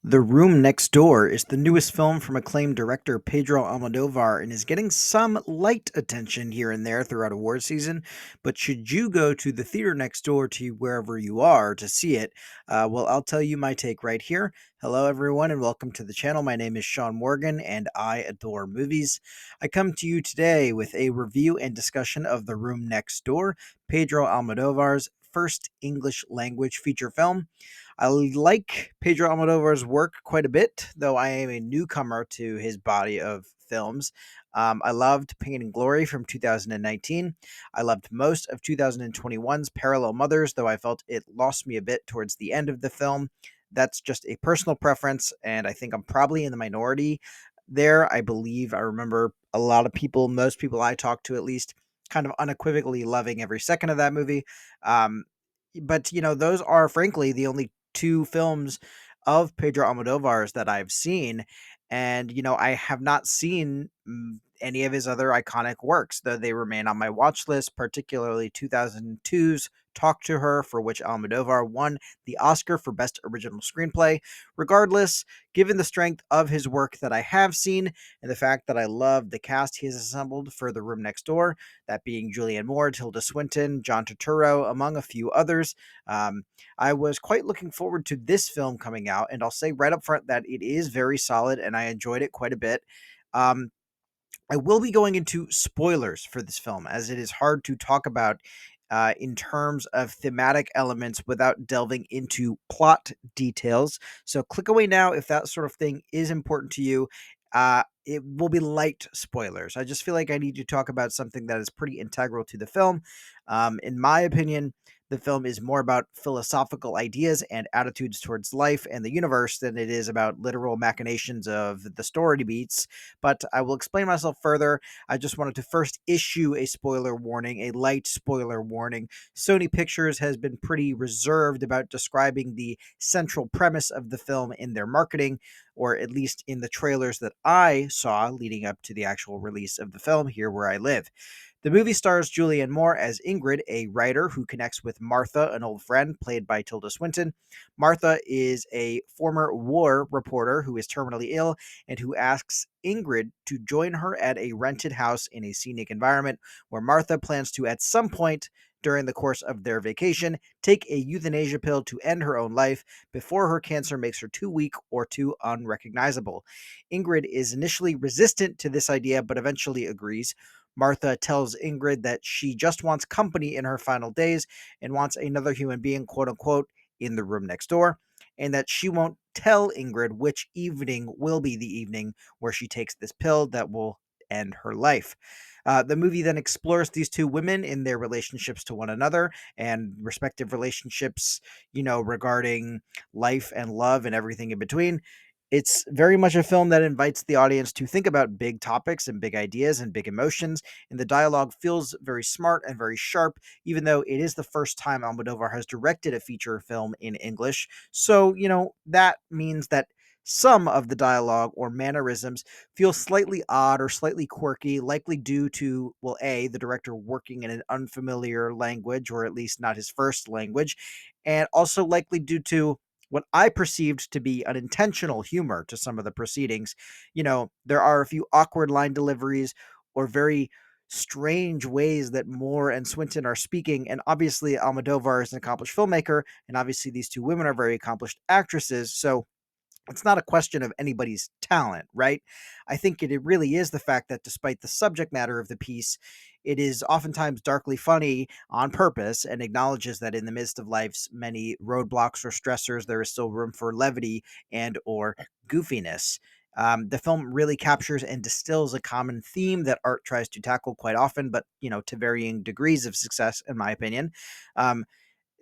The Room Next Door is the newest film from acclaimed director Pedro Almodovar and is getting some light attention here and there throughout award season. But should you go to the theater next door to wherever you are to see it? Well, I'll tell you my take right here. Hello, everyone, and welcome to the channel. My name is Sean Morgan, and I adore movies. I come to you today with a review and discussion of The Room Next Door, Pedro Almodovar's first English language feature film. I like Pedro Almodovar's work quite a bit, though I am a newcomer to his body of films. I loved Pain and Glory from 2019. I loved most of 2021's Parallel Mothers, though I felt it lost me a bit towards the end of the film. That's just a personal preference, and I think I'm probably in the minority there. I believe I remember a lot of people, most people I talked to at least, kind of unequivocally loving every second of that movie. Um, but those are frankly the only two films of Pedro Almodovar's that I've seen, and I have not seen any of his other iconic works, though they remain on my watch list, particularly 2002's Talk to Her, for which Almodovar won the Oscar for Best Original Screenplay. Regardless, given the strength of his work that I have seen and the fact that I love the cast he has assembled for The Room Next Door, that being Julianne Moore, Tilda Swinton, John Turturro, among a few others, um, I was quite looking forward to this film coming out, and I'll say right up front that it is very solid, and I enjoyed it quite a bit. Um, I will be going into spoilers for this film, as it is hard to talk about in terms of thematic elements without delving into plot details. So click away now if that sort of thing is important to you. It will be light spoilers. I just feel like I need to talk about something that is pretty integral to the film. In my opinion, the film is more about philosophical ideas and attitudes towards life and the universe than it is about literal machinations of the story beats, but I will explain myself further. I just wanted to first issue a spoiler warning, a light spoiler warning. Sony Pictures has been pretty reserved about describing the central premise of the film in their marketing, or at least in the trailers that I saw leading up to the actual release of the film here where I live. The movie stars Julianne Moore as Ingrid, a writer who connects with Martha, an old friend played by Tilda Swinton. Martha is a former war reporter who is terminally ill and who asks Ingrid to join her at a rented house in a scenic environment where Martha plans to, at some point during the course of their vacation, take a euthanasia pill to end her own life before her cancer makes her too weak or too unrecognizable. Ingrid is initially resistant to this idea but eventually agrees. Martha tells Ingrid that she just wants company in her final days and wants another human being, quote unquote, in the room next door, and that she won't tell Ingrid which evening will be the evening where she takes this pill that will end her life. The movie then explores these two women in their relationships to one another and respective relationships, regarding life and love and everything in between. It's very much a film that invites the audience to think about big topics and big ideas and big emotions, and the dialogue feels very smart and very sharp, even though it is the first time Almodovar has directed a feature film in English. So, that means that some of the dialogue or mannerisms feel slightly odd or slightly quirky, likely due to, well, A, the director working in an unfamiliar language, or at least not his first language, and also likely due to what I perceived to be unintentional humor to some of the proceedings. There are a few awkward line deliveries or very strange ways that Moore and Swinton are speaking. And obviously, Almodovar is an accomplished filmmaker, and obviously, these two women are very accomplished actresses. So it's not a question of anybody's talent, right? I think it really is the fact that despite the subject matter of the piece, it is oftentimes darkly funny on purpose and acknowledges that in the midst of life's many roadblocks or stressors, there is still room for levity and or goofiness. The film really captures and distills a common theme that art tries to tackle quite often, but to varying degrees of success, in my opinion. Um,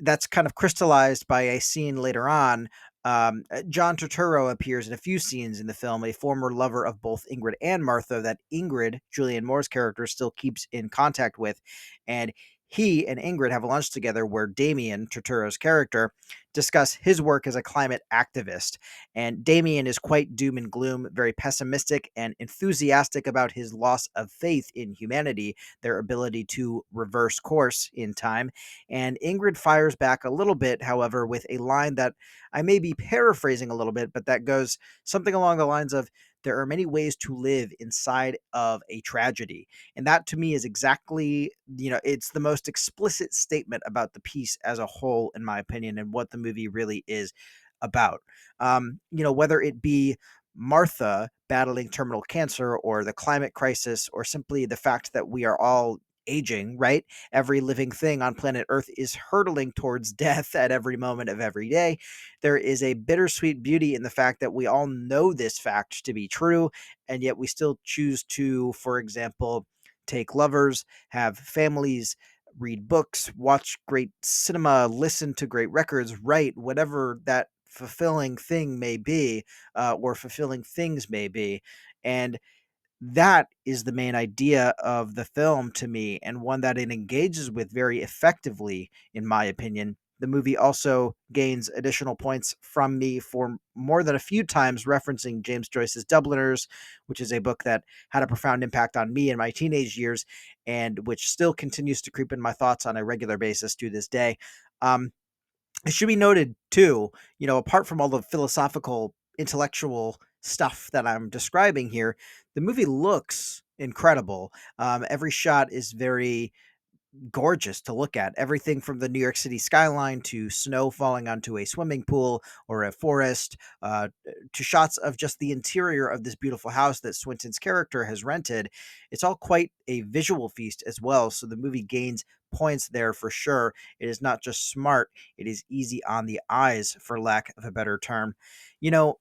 that's kind of crystallized by a scene later on. John Turturro appears in a few scenes in the film, a former lover of both Ingrid and Martha that Ingrid, Julianne Moore's character, still keeps in contact with. And He and Ingrid have a lunch together where Damien, Turturro's character, discuss his work as a climate activist. And Damien is quite doom and gloom, very pessimistic and enthusiastic about his loss of faith in humanity, their ability to reverse course in time. And Ingrid fires back a little bit, however, with a line that I may be paraphrasing a little bit, but that goes something along the lines of, there are many ways to live inside of a tragedy. And that to me is exactly, it's the most explicit statement about the piece as a whole, in my opinion, and what the movie really is about. Whether it be Martha battling terminal cancer, or the climate crisis, or simply the fact that we are all aging, right? Every living thing on planet Earth is hurtling towards death at every moment of every day. There is a bittersweet beauty in the fact that we all know this fact to be true, and yet we still choose to, for example, take lovers, have families, read books, watch great cinema, listen to great records, write, whatever that fulfilling thing may be, or fulfilling things may be. And that is the main idea of the film to me, and one that it engages with very effectively, in my opinion. The movie also gains additional points from me for more than a few times referencing James Joyce's Dubliners, which is a book that had a profound impact on me in my teenage years, and which still continues to creep in my thoughts on a regular basis to this day. Um, it should be noted too, apart from all the philosophical, intellectual stuff that I'm describing here, the movie looks incredible. Every shot is very gorgeous to look at. Everything from the New York City skyline to snow falling onto a swimming pool or a forest, to shots of just the interior of this beautiful house that Swinton's character has rented. It's all quite a visual feast as well. So the movie gains points there for sure. It is not just smart, it is easy on the eyes, for lack of a better term. You know,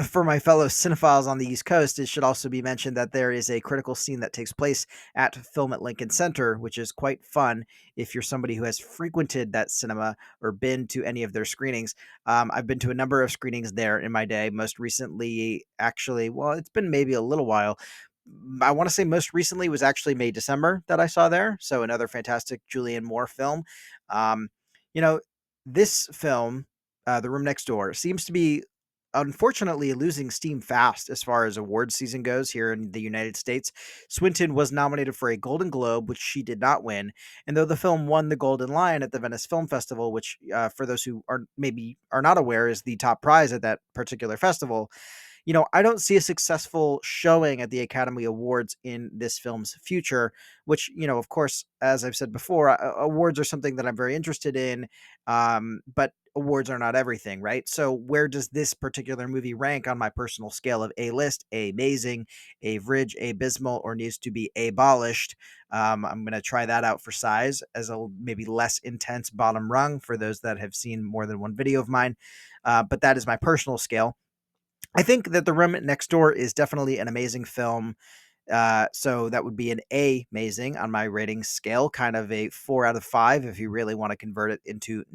for my fellow cinephiles on the East Coast, it should also be mentioned that there is a critical scene that takes place at Film at Lincoln Center, which is quite fun if you're somebody who has frequented that cinema or been to any of their screenings. I've been to a number of screenings there in my day. Most recently, actually, well, it's been maybe a little while. I want to say most recently was actually May December that I saw there. So another fantastic Julianne Moore film. Um, you know, this film, The Room Next Door, seems to be unfortunately losing steam fast as far as award season goes here in the United States. Swinton was nominated for a Golden Globe, which she did not win. And though the film won the Golden Lion at the Venice Film Festival, which, for those who are not aware, is the top prize at that particular festival, I don't see a successful showing at the Academy Awards in this film's future, which, of course, as I've said before, awards are something that I'm very interested in, but awards are not everything, right? So where does this particular movie rank on my personal scale of A-list, A-amazing, average, abysmal, or needs to be abolished? I'm going to try that out for size as a maybe less intense bottom rung for those that have seen more than one video of mine, but that is my personal scale. I think that The Room Next Door is definitely an amazing film. So that would be an A amazing on my rating scale, kind of a 4 out of 5 if you really want to convert it into a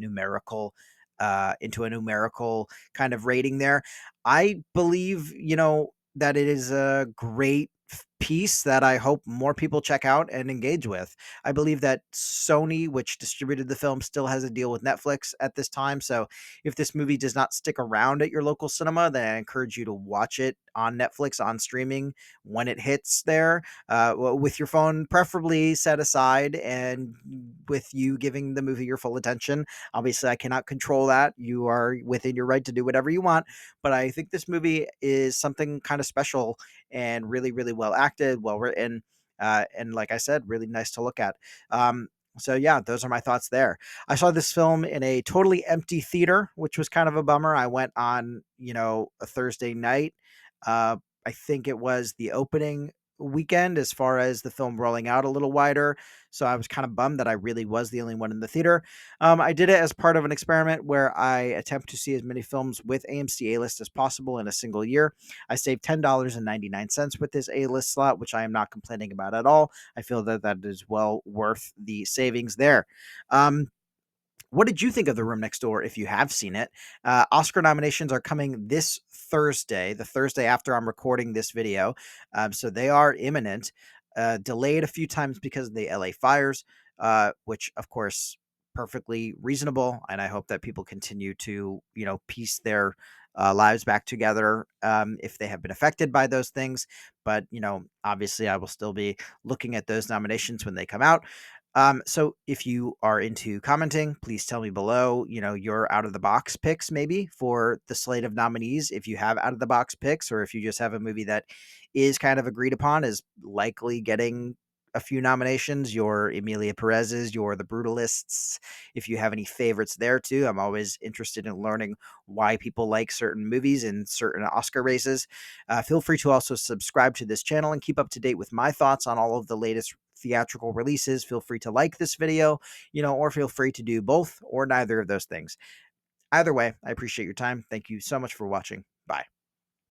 numerical kind of rating there. I believe, that it is a great piece that I hope more people check out and engage with. I believe that Sony, which distributed the film, still has a deal with Netflix at this time. So if this movie does not stick around at your local cinema, then I encourage you to watch it on Netflix on streaming when it hits there, with your phone preferably set aside and with you giving the movie your full attention. Obviously, I cannot control that. You are within your right to do whatever you want. But I think this movie is something kind of special and really, really well acted, well written, and like I said, really nice to look at. So yeah, those are my thoughts there. I saw this film in a totally empty theater, which was kind of a bummer. I went on, a Thursday night. Uh, I think it was the opening weekend as far as the film rolling out a little wider. So I was kind of bummed that I really was the only one in the theater. I did it as part of an experiment where I attempt to see as many films with AMC A-list as possible in a single year. I saved $10.99 with this A-list slot, which I am not complaining about at all. I feel that that is well worth the savings there. What did you think of The Room Next Door if you have seen it? Oscar nominations are coming this Thursday, the Thursday after I'm recording this video. So they are imminent. Delayed a few times because of the LA fires. which of course perfectly reasonable. And I hope that people continue to, piece their lives back together if they have been affected by those things. But, obviously I will still be looking at those nominations when they come out. So if you are into commenting, please tell me below, your out of the box picks maybe for the slate of nominees. If you have out of the box picks, or if you just have a movie that is kind of agreed upon is likely getting a few nominations, your Emilia Perez's, your The Brutalists. If you have any favorites there too, I'm always interested in learning why people like certain movies in certain Oscar races. Feel free to also subscribe to this channel and keep up to date with my thoughts on all of the latest theatrical releases. Feel free to like this video, or feel free to do both or neither of those things. Either way, I appreciate your time. Thank you so much for watching. Bye.